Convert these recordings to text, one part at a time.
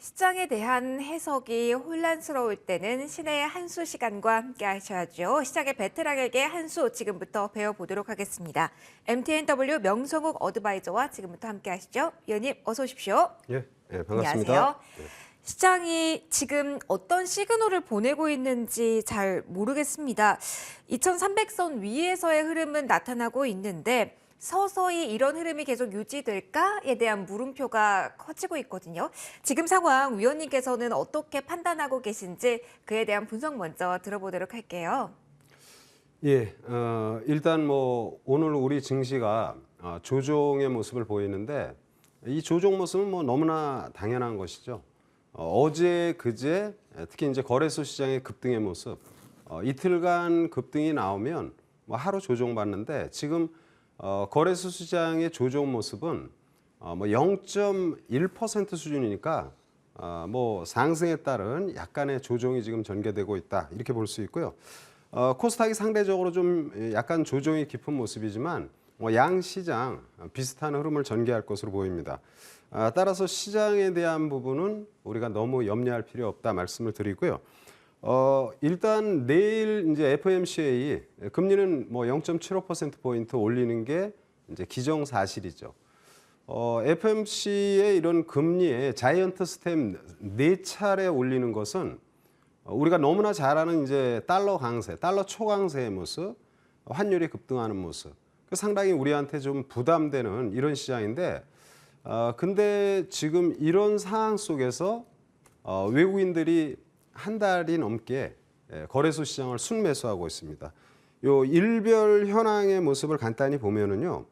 시장에 대한 해석이 혼란스러울 때는 신의 한 수 시간과 함께 하셔야죠. 시장의 베테랑에게 한 수 지금부터 배워보도록 하겠습니다. MTNW 명성욱 어드바이저와 지금부터 함께 하시죠. 위원님 어서 오십시오. 예, 반갑습니다. 안녕하세요. 예. 시장이 지금 어떤 시그널을 보내고 있는지 잘 모르겠습니다. 2300선 위에서의 흐름은 나타나고 있는데 서서히 이런 흐름이 계속 유지될까에 대한 물음표가 커지고 있거든요. 지금 상황 위원님께서는 어떻게 판단하고 계신지 그에 대한 분석 먼저 들어보도록 할게요. 예, 일단 뭐 오늘 우리 증시가 조정의 모습을 보이는데 이 조정 모습은 뭐 너무나 당연한 것이죠. 어제 그제 특히 이제 거래소 시장의 급등의 모습, 이틀간 급등이 나오면 뭐 하루 조정받는데 지금 거래소 시장의 조정 모습은 뭐 0.1% 수준이니까 뭐 상승에 따른 약간의 조정이 지금 전개되고 있다 이렇게 볼 수 있고요. 코스닥이 상대적으로 좀 약간 조정이 깊은 모습이지만 뭐 양 시장 비슷한 흐름을 전개할 것으로 보입니다. 따라서 시장에 대한 부분은 우리가 너무 염려할 필요 없다 말씀을 드리고요. 일단 내일 이제 FOMC의 금리는 뭐 0.75%포인트 올리는 게 이제 기정사실이죠. FOMC의 이런 금리의 자이언트 스텝 4차례 올리는 것은 우리가 너무나 잘 아는 이제 달러 강세, 달러 초강세의 모습, 환율이 급등하는 모습. 상당히 우리한테 좀 부담되는 이런 시장인데, 근데 지금 이런 상황 속에서 외국인들이 한 달이 넘게 거래소 시장을 순매수하고 있습니다. 요 일별 현황의 모습을 간단히 보면은요,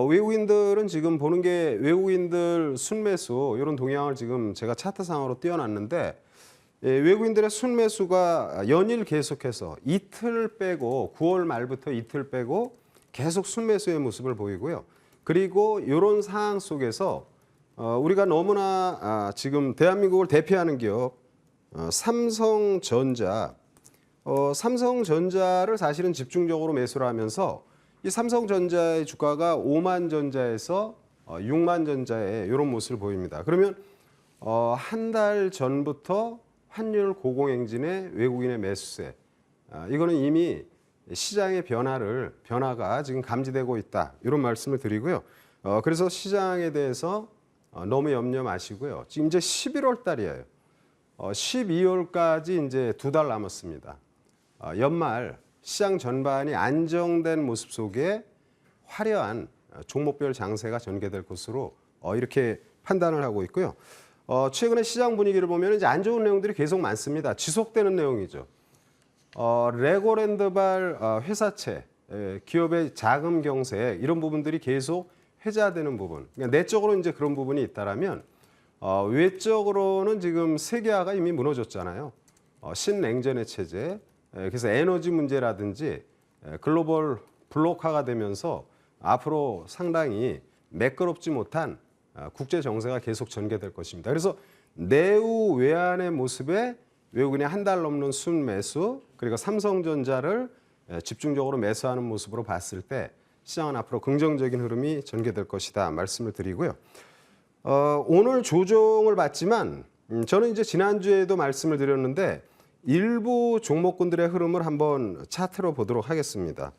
외국인들은 지금 보는 게 외국인들 순매수 이런 동향을 지금 제가 차트상으로 띄워놨는데 외국인들의 순매수가 연일 계속해서 이틀 빼고 9월 말부터 이틀 빼고 계속 순매수의 모습을 보이고요. 그리고 이런 상황 속에서 우리가 너무나 지금 대한민국을 대표하는 기업 삼성전자, 삼성전자를 사실은 집중적으로 매수를 하면서 이 삼성전자의 주가가 5만 전자에서 6만 전자에 이런 모습을 보입니다. 그러면 한 달 전부터 환율 고공행진의 외국인의 매수세, 이거는 이미 시장의 변화가 지금 감지되고 있다 이런 말씀을 드리고요. 그래서 시장에 대해서 너무 염려 마시고요. 지금 이제 11월 달이에요. 12월까지 이제 2달 남았습니다. 연말 시장 전반이 안정된 모습 속에 화려한 종목별 장세가 전개될 것으로 이렇게 판단을 하고 있고요. 최근에 시장 분위기를 보면 이제 안 좋은 내용들이 계속 많습니다. 지속되는 내용이죠. 레고랜드발 회사채, 기업의 자금 경색 이런 부분들이 계속 회자되는 부분. 그러니까 내적으로 이제 그런 부분이 있다라면 외적으로는 지금 세계화가 이미 무너졌잖아요. 신냉전의 체제, 그래서 에너지 문제라든지 글로벌 블록화가 되면서 앞으로 상당히 매끄럽지 못한 국제 정세가 계속 전개될 것입니다. 그래서 내후 외환의 모습에 외국인이 한 달 넘는 순매수 그리고 삼성전자를 집중적으로 매수하는 모습으로 봤을 때 시장은 앞으로 긍정적인 흐름이 전개될 것이다 말씀을 드리고요. 오늘 조정을 봤지만 저는 이제 지난주에도 말씀을 드렸는데 일부 종목군들의 흐름을 한번 차트로 보도록 하겠습니다.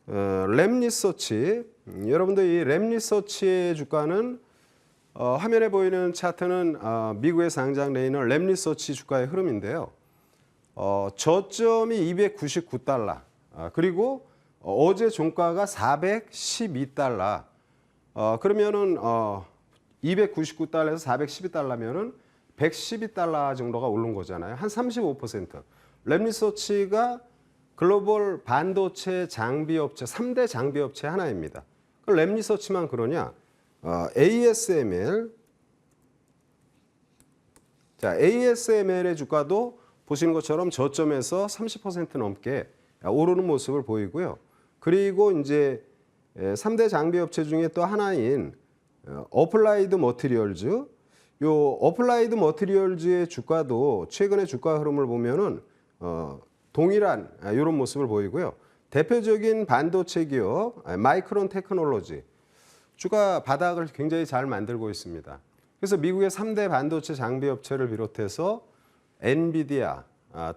램리서치, 여러분들 이 램리서치의 주가는 화면에 보이는 차트는 미국의 상장 레이너 램리서치 주가의 흐름인데요. 저점이 299달러, 그리고 어제 종가가 412달러. 그러면은 299달러에서 412달러면은 112달러 정도가 오른 거잖아요. 한 35%. 램리서치가 글로벌 반도체 장비업체 3대 장비업체 하나입니다. 램리서치만 그러냐? ASML, 자 ASML의 주가도 보시는 것처럼 저점에서 30% 넘게 오르는 모습을 보이고요. 그리고 이제 3대 장비업체 중에 또 하나인 어플라이드 머티리얼즈, 요 어플라이드 머티리얼즈의 주가도 최근의 주가 흐름을 보면은 동일한 이런 모습을 보이고요. 대표적인 반도체 기업 마이크론 테크놀로지 주가 바닥을 굉장히 잘 만들고 있습니다. 그래서 미국의 3대 반도체 장비 업체를 비롯해서 엔비디아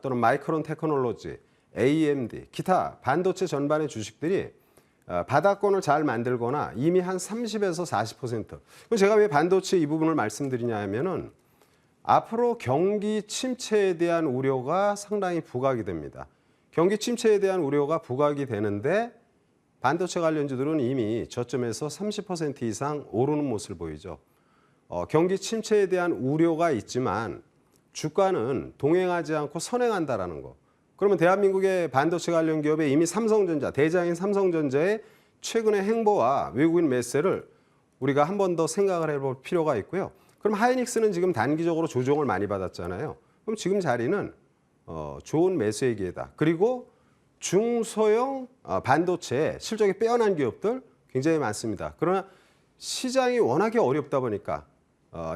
또는 마이크론 테크놀로지, AMD, 기타 반도체 전반의 주식들이 바닥권을 잘 만들거나 이미 한 30에서 40%. 그럼 제가 왜 반도체 이 부분을 말씀드리냐 하면은 앞으로 경기 침체에 대한 우려가 상당히 부각이 됩니다. 경기 침체에 대한 우려가 부각이 되는데 반도체 관련주들은 이미 저점에서 30% 이상 오르는 모습을 보이죠. 경기 침체에 대한 우려가 있지만 주가는 동행하지 않고 선행한다라는 거. 그러면 대한민국의 반도체 관련 기업에 이미 삼성전자, 대장인 삼성전자의 최근의 행보와 외국인 매세를 우리가 한 번 더 생각을 해볼 필요가 있고요. 그럼 하이닉스는 지금 단기적으로 조정을 많이 받았잖아요. 그럼 지금 자리는 좋은 매수의 기회다. 그리고 중소형 반도체 실적이 빼어난 기업들 굉장히 많습니다. 그러나 시장이 워낙에 어렵다 보니까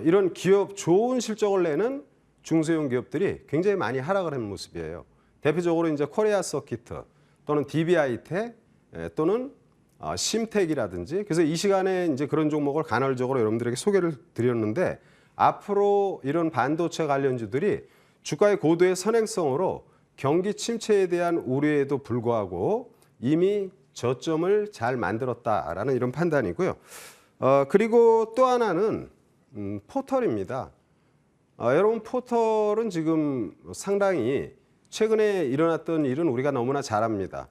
이런 기업 좋은 실적을 내는 중소형 기업들이 굉장히 많이 하락을 하는 모습이에요. 대표적으로 이제 코리아 서키트 또는 DBI텍 또는 심텍이라든지 그래서 이 시간에 이제 그런 종목을 간헐적으로 여러분들에게 소개를 드렸는데 앞으로 이런 반도체 관련주들이 주가의 고도의 선행성으로 경기 침체에 대한 우려에도 불구하고 이미 저점을 잘 만들었다라는 이런 판단이고요. 그리고 또 하나는 포털입니다. 여러분 포털은 지금 상당히 최근에 일어났던 일은 우리가 너무나 잘 압니다.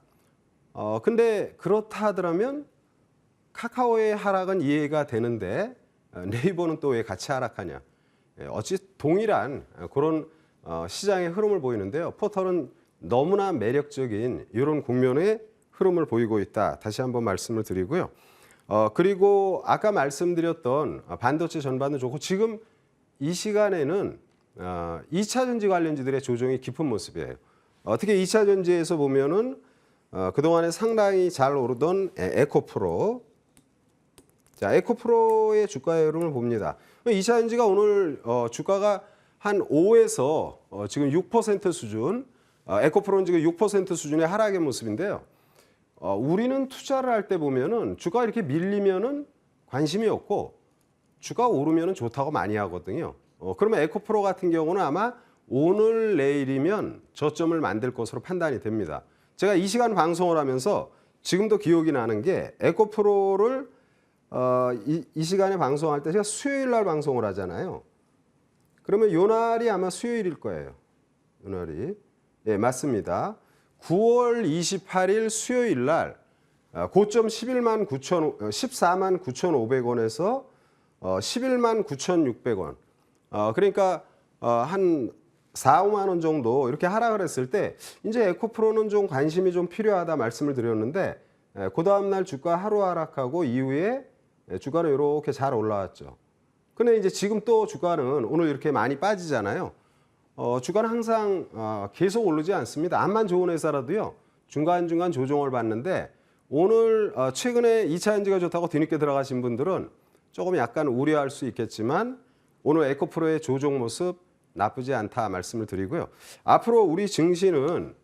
근데 그렇다 하더라면 카카오의 하락은 이해가 되는데 네이버는 또 왜 같이 하락하냐. 어찌 동일한 그런 시장의 흐름을 보이는데요. 포털은 너무나 매력적인 이런 국면의 흐름을 보이고 있다. 다시 한번 말씀을 드리고요. 그리고 아까 말씀드렸던 반도체 전반도 좋고 지금 이 시간에는 2차 전지 관련주들의 조정이 깊은 모습이에요. 특히 2차 전지에서 보면은 그동안에 상당히 잘 오르던 에코프로. 자, 에코프로의 주가의 흐름을 봅니다. 2차 전지가 오늘 주가가 한 5에서 지금 6% 수준, 에코프로는 지금 6% 수준의 하락의 모습인데요. 우리는 투자를 할 때 보면은 주가가 이렇게 밀리면은 관심이 없고 주가 오르면은 좋다고 많이 하거든요. 그러면 에코프로 같은 경우는 아마 오늘 내일이면 저점을 만들 것으로 판단이 됩니다. 제가 이 시간 방송을 하면서 지금도 기억이 나는 게 에코프로를 이 시간에 방송할 때 제가 수요일 날 방송을 하잖아요. 그러면 요 날이 아마 수요일일 거예요. 요 날이. 예, 맞습니다. 9월 28일 수요일 날 고점 14만 9,500원에서 11만 9,600원. 그러니까 한 4, 5만 원 정도 이렇게 하락을 했을 때 이제 에코프로는 좀 관심이 좀 필요하다 말씀을 드렸는데 그 다음 날 주가 하루 하락하고 이후에 주가는 이렇게 잘 올라왔죠. 근데 이제 지금 또 주가는 오늘 이렇게 많이 빠지잖아요. 주가는 항상 계속 오르지 않습니다. 암만 좋은 회사라도요. 중간중간 조정을 받는데 오늘 최근에 2차 전지가 좋다고 뒤늦게 들어가신 분들은 조금 약간 우려할 수 있겠지만 오늘 에코프로의 조정 모습 나쁘지 않다 말씀을 드리고요. 앞으로 우리 증시는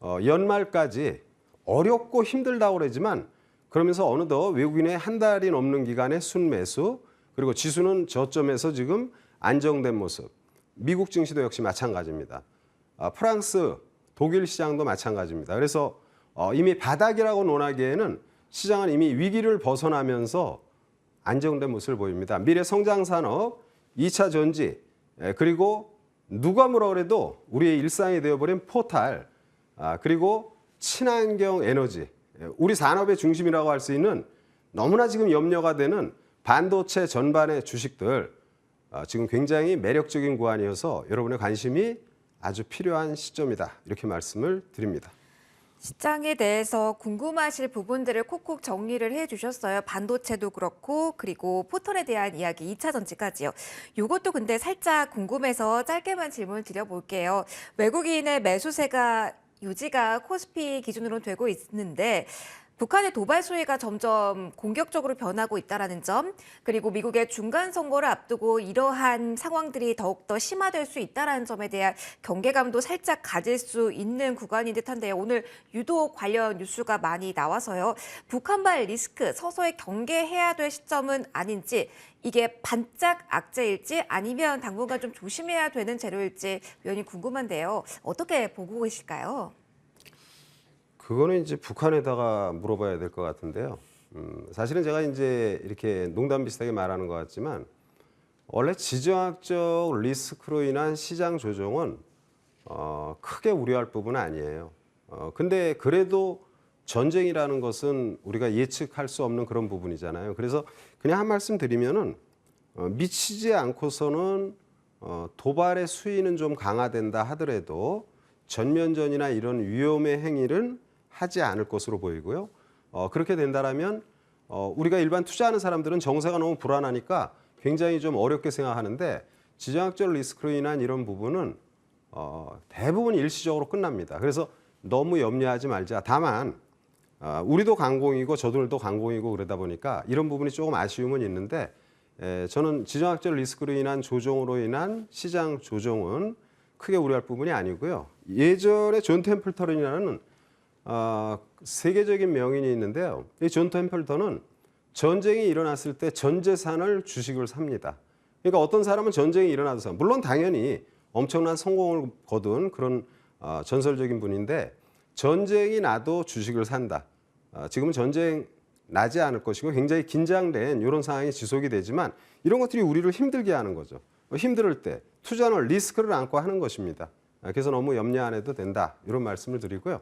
연말까지 어렵고 힘들다고 그러지만 그러면서 어느덧 외국인의 한 달이 넘는 기간의 순매수 그리고 지수는 저점에서 지금 안정된 모습. 미국 증시도 역시 마찬가지입니다. 프랑스, 독일 시장도 마찬가지입니다. 그래서 이미 바닥이라고 논하기에는 시장은 이미 위기를 벗어나면서 안정된 모습을 보입니다. 미래 성장 산업, 2차 전지, 그리고 누가 뭐라 그래도 우리의 일상이 되어버린 포탈, 그리고 친환경 에너지, 우리 산업의 중심이라고 할 수 있는 너무나 지금 염려가 되는 반도체 전반의 주식들, 지금 굉장히 매력적인 구간이어서 여러분의 관심이 아주 필요한 시점이다. 이렇게 말씀을 드립니다. 시장에 대해서 궁금하실 부분들을 콕콕 정리를 해주셨어요. 반도체도 그렇고 그리고 포털에 대한 이야기 2차 전지까지요. 이것도 근데 살짝 궁금해서 짧게만 질문을 드려볼게요. 외국인의 매수세가 유지가 코스피 기준으로 되고 있는데 북한의 도발 수위가 점점 공격적으로 변하고 있다는 점, 그리고 미국의 중간 선거를 앞두고 이러한 상황들이 더욱더 심화될 수 있다는 점에 대한 경계감도 살짝 가질 수 있는 구간인 듯한데요. 오늘 유독 관련 뉴스가 많이 나와서요. 북한발 리스크 서서히 경계해야 될 시점은 아닌지, 이게 반짝 악재일지 아니면 당분간 좀 조심해야 되는 재료일지 위원님 궁금한데요. 어떻게 보고 계실까요? 그거는 이제 북한에다가 물어봐야 될 것 같은데요. 사실은 제가 이제 이렇게 농담 비슷하게 말하는 것 같지만 원래 지정학적 리스크로 인한 시장 조정은 크게 우려할 부분은 아니에요. 근데 그래도 전쟁이라는 것은 우리가 예측할 수 없는 그런 부분이잖아요. 그래서 그냥 한 말씀 드리면은 미치지 않고서는 도발의 수위는 좀 강화된다 하더라도 전면전이나 이런 위험의 행위를 하지 않을 것으로 보이고요. 그렇게 된다라면 우리가 일반 투자하는 사람들은 정세가 너무 불안하니까 굉장히 좀 어렵게 생각하는데 지정학적 리스크로 인한 이런 부분은 대부분 일시적으로 끝납니다. 그래서 너무 염려하지 말자. 다만 우리도 강공이고 저들도 강공이고 그러다 보니까 이런 부분이 조금 아쉬움은 있는데 저는 지정학적 리스크로 인한 조정으로 인한 시장 조정은 크게 우려할 부분이 아니고요. 예전에 존 템플턴이라는 세계적인 명인이 있는데요. 이 존 템플턴은 전쟁이 일어났을 때 전 재산을 주식을 삽니다. 그러니까 어떤 사람은 전쟁이 일어나서 물론 당연히 엄청난 성공을 거둔 그런 전설적인 분인데 전쟁이 나도 주식을 산다. 지금은 전쟁 나지 않을 것이고 굉장히 긴장된 이런 상황이 지속이 되지만 이런 것들이 우리를 힘들게 하는 거죠. 힘들 때 투자는 리스크를 안고 하는 것입니다. 그래서 너무 염려 안 해도 된다. 이런 말씀을 드리고요.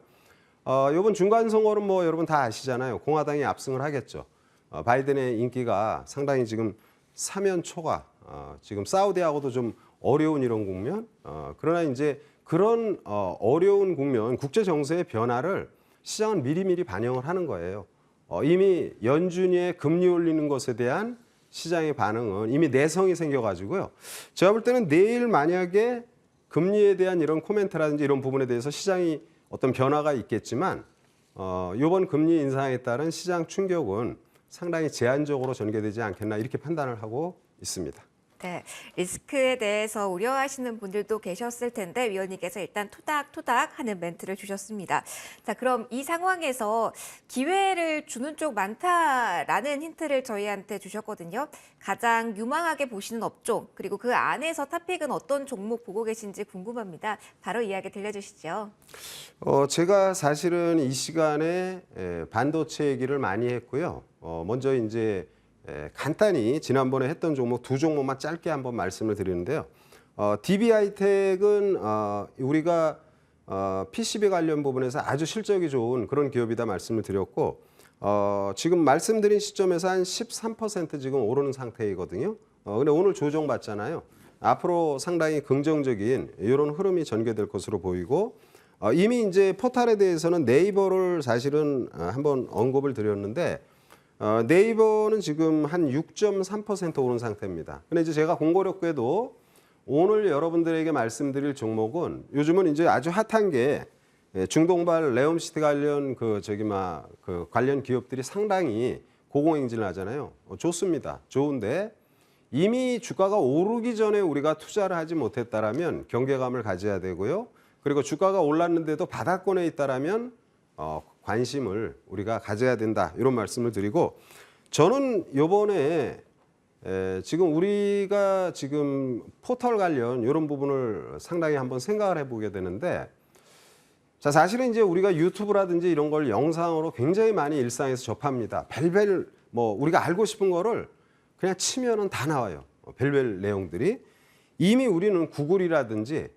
이번 중간 선거는 뭐 여러분 다 아시잖아요. 공화당이 압승을 하겠죠. 바이든의 인기가 상당히 지금 사면초가 지금 사우디하고도 좀 어려운 이런 국면. 그러나 이제 그런 어려운 국면, 국제 정세의 변화를 시장은 미리미리 반영을 하는 거예요. 이미 연준이의 금리 올리는 것에 대한 시장의 반응은 이미 내성이 생겨가지고요. 제가 볼 때는 내일 만약에 금리에 대한 이런 코멘트라든지 이런 부분에 대해서 시장이 어떤 변화가 있겠지만 이번 금리 인상에 따른 시장 충격은 상당히 제한적으로 전개되지 않겠나 이렇게 판단을 하고 있습니다. 네, 리스크에 대해서 우려하시는 분들도 계셨을 텐데 위원님께서 일단 토닥토닥 하는 멘트를 주셨습니다. 자, 그럼 이 상황에서 기회를 주는 쪽 많다라는 힌트를 저희한테 주셨거든요. 가장 유망하게 보시는 업종, 그리고 그 안에서 탑픽은 어떤 종목 보고 계신지 궁금합니다. 바로 이야기 들려주시죠. 제가 사실은 이 시간에 반도체 얘기를 많이 했고요. 먼저 이제 간단히 지난번에 했던 종목 두 종목만 짧게 한번 말씀을 드리는데요. DB하이텍은 우리가 PCB 관련 부분에서 아주 실적이 좋은 그런 기업이다 말씀을 드렸고 지금 말씀드린 시점에서 한 13% 지금 오르는 상태이거든요. 근데 오늘 조정받잖아요. 앞으로 상당히 긍정적인 이런 흐름이 전개될 것으로 보이고 이미 이제 포탈에 대해서는 네이버를 사실은 한번 언급을 드렸는데 네이버는 지금 한 6.3% 오른 상태입니다. 근데 이제 제가 공고력궤도 오늘 여러분들에게 말씀드릴 종목은 요즘은 이제 아주 핫한 게 중동발 레옴시티 관련 그 관련 기업들이 상당히 고공행진을 하잖아요. 좋습니다. 좋은데 이미 주가가 오르기 전에 우리가 투자를 하지 못했다라면 경계감을 가져야 되고요. 그리고 주가가 올랐는데도 바닥권에 있다라면 관심을 우리가 가져야 된다 이런 말씀을 드리고 저는 이번에 지금 우리가 지금 포털 관련 이런 부분을 상당히 한번 생각을 해보게 되는데 자 사실은 이제 우리가 유튜브라든지 이런 걸 영상으로 굉장히 많이 일상에서 접합니다. 별별 뭐 우리가 알고 싶은 거를 그냥 치면은 다 나와요. 별별 내용들이 이미 우리는 구글이라든지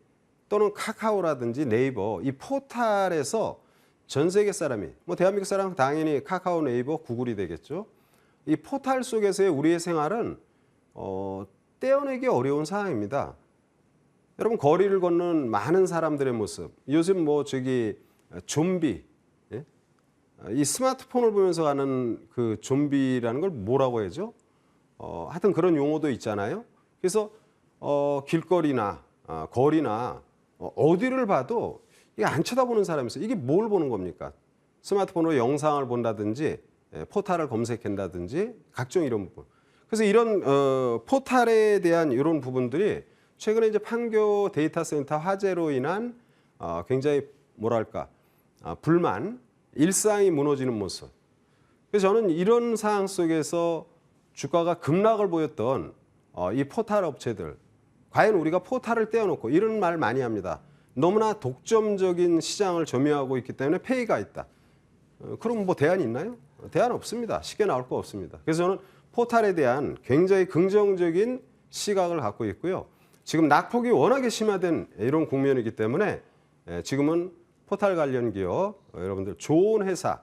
또는 카카오라든지 네이버 이 포털에서 전 세계 사람이 뭐 대한민국 사람 당연히 카카오, 네이버, 구글이 되겠죠. 이 포털 속에서의 우리의 생활은 떼어내기 어려운 상황입니다. 여러분 거리를 걷는 많은 사람들의 모습. 요즘 뭐 좀비, 예? 이 스마트폰을 보면서 가는 그 좀비라는 걸 뭐라고 해야죠? 하여튼 그런 용어도 있잖아요. 그래서 길거리나 거리나 어디를 봐도 이게 안 쳐다보는 사람이 있어요. 이게 뭘 보는 겁니까? 스마트폰으로 영상을 본다든지 포탈을 검색한다든지 각종 이런 부분. 그래서 이런 포탈에 대한 이런 부분들이 최근에 이제 판교 데이터 센터 화재로 인한 굉장히 뭐랄까 불만, 일상이 무너지는 모습. 그래서 저는 이런 상황 속에서 주가가 급락을 보였던 이 포탈 업체들, 과연 우리가 포탈을 떼어놓고 이런 말 많이 합니다. 너무나 독점적인 시장을 점유하고 있기 때문에 폐의가 있다. 그럼 뭐 대안이 있나요? 대안 없습니다. 쉽게 나올 거 없습니다. 그래서 저는 포탈에 대한 굉장히 긍정적인 시각을 갖고 있고요. 지금 낙폭이 워낙에 심화된 이런 국면이기 때문에 지금은 포탈 관련 기업, 여러분들 좋은 회사,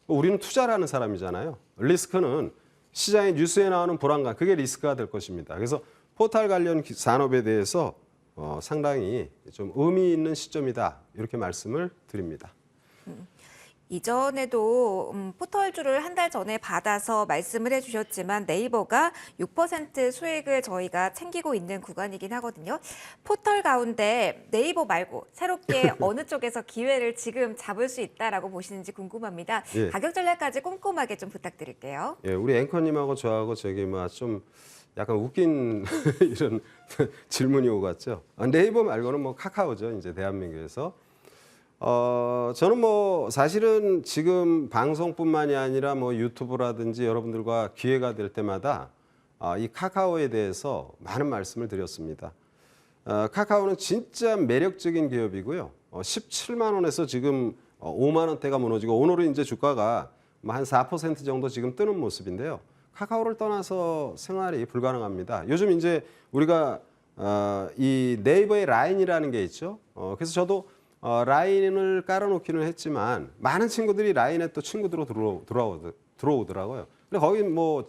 우리는 투자를 하는 사람이잖아요. 리스크는 시장의 뉴스에 나오는 불안감, 그게 리스크가 될 것입니다. 그래서 포탈 관련 산업에 대해서 상당히 좀 의미 있는 시점이다. 이렇게 말씀을 드립니다. 이전에도 포털주를 한 달 전에 받아서 말씀을 해주셨지만 네이버가 6% 수익을 저희가 챙기고 있는 구간이긴 하거든요. 포털 가운데 네이버 말고 새롭게 어느 쪽에서 기회를 지금 잡을 수 있다라고 보시는지 궁금합니다. 예. 가격 전략까지 꼼꼼하게 좀 부탁드릴게요. 예, 우리 앵커님하고 저하고 저기 좀 약간 웃긴 이런 질문이 오갔죠. 네이버 말고는 뭐 카카오죠. 이제 대한민국에서. 저는 뭐 사실은 지금 방송뿐만이 아니라 뭐 유튜브라든지 여러분들과 기회가 될 때마다 이 카카오에 대해서 많은 말씀을 드렸습니다. 카카오는 진짜 매력적인 기업이고요. 17만 원에서 지금 5만 원대가 무너지고 오늘은 이제 주가가 한 4% 정도 지금 뜨는 모습인데요. 카카오를 떠나서 생활이 불가능합니다. 요즘 이제 우리가 이 네이버의 라인이라는 게 있죠. 그래서 저도 라인을 깔아놓기는 했지만 많은 친구들이 라인에 또 친구들로 들어오더라고요. 근데 거기 뭐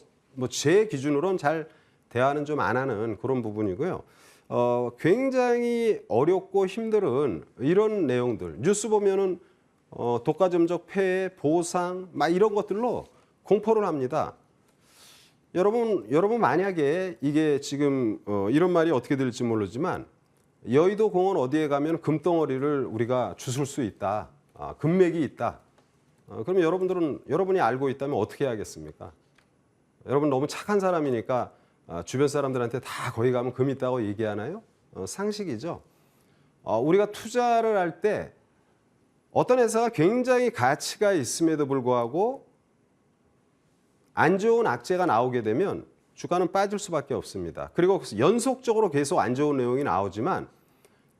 제 기준으로는 잘 대화는 좀 안 하는 그런 부분이고요. 굉장히 어렵고 힘든 이런 내용들 뉴스 보면은 독과점적 폐해 보상 막 이런 것들로 공포를 합니다. 여러분 만약에 이게 지금 이런 말이 어떻게 될지 모르지만 여의도 공원 어디에 가면 금덩어리를 우리가 주술 수 있다. 금맥이 있다. 그러면 여러분이 알고 있다면 어떻게 해야겠습니까? 여러분 너무 착한 사람이니까 주변 사람들한테 다 거기 가면 금 있다고 얘기하나요? 상식이죠. 우리가 투자를 할 때 어떤 회사가 굉장히 가치가 있음에도 불구하고 안 좋은 악재가 나오게 되면 주가는 빠질 수밖에 없습니다. 그리고 연속적으로 계속 안 좋은 내용이 나오지만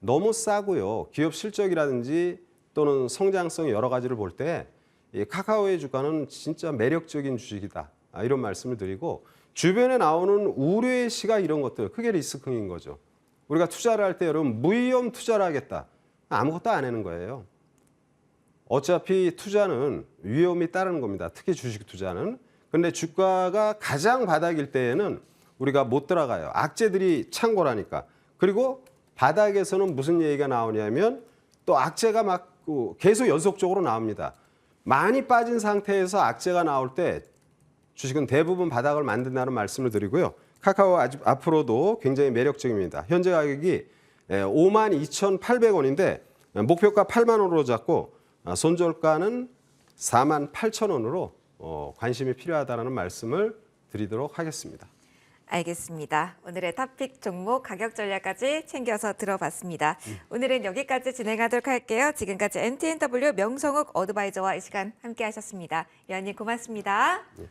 너무 싸고요. 기업 실적이라든지 또는 성장성 여러 가지를 볼 때 카카오의 주가는 진짜 매력적인 주식이다. 이런 말씀을 드리고 주변에 나오는 우려의 시각 이런 것들 크게 리스크인 거죠. 우리가 투자를 할 때 여러분 무위험 투자를 하겠다. 아무것도 안 하는 거예요. 어차피 투자는 위험이 따르는 겁니다. 특히 주식 투자는. 근데 주가가 가장 바닥일 때에는 우리가 못 들어가요. 악재들이 창궐하니까. 그리고 바닥에서는 무슨 얘기가 나오냐면 또 악재가 막 계속 연속적으로 나옵니다. 많이 빠진 상태에서 악재가 나올 때 주식은 대부분 바닥을 만든다는 말씀을 드리고요. 카카오 앞으로도 굉장히 매력적입니다. 현재 가격이 52,800원인데 목표가 8만 원으로 잡고 손절가는 48,000원으로 관심이 필요하다는 말씀을 드리도록 하겠습니다. 알겠습니다. 오늘의 탑픽 종목 가격 전략까지 챙겨서 들어봤습니다. 오늘은 여기까지 진행하도록 할게요. 지금까지 NTNW 명성욱 어드바이저와 이 시간 함께 하셨습니다. 위원님 고맙습니다. 네.